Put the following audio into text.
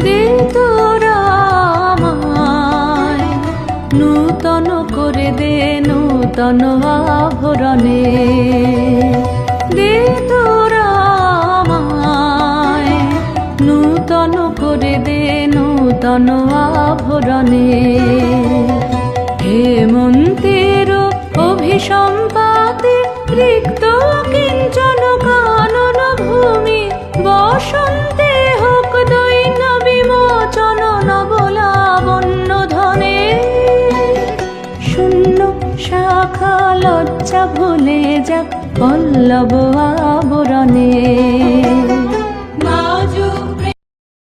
দে তোরা আমায় নূতন করে দে নূতন আভরণে। দে তোরা আমায় নূতন করে দে নূতন আভরণে। হেমন্তের অভিসম্পাতে রিক্ত কিঞ্চন কানন ভূমি, বসন্তে হোক দৈন্য বিমোচন নবলাবণ্য ধনে। শূন্য শাখা লজ্জা ভুলে যাক পল্লব আবরণে।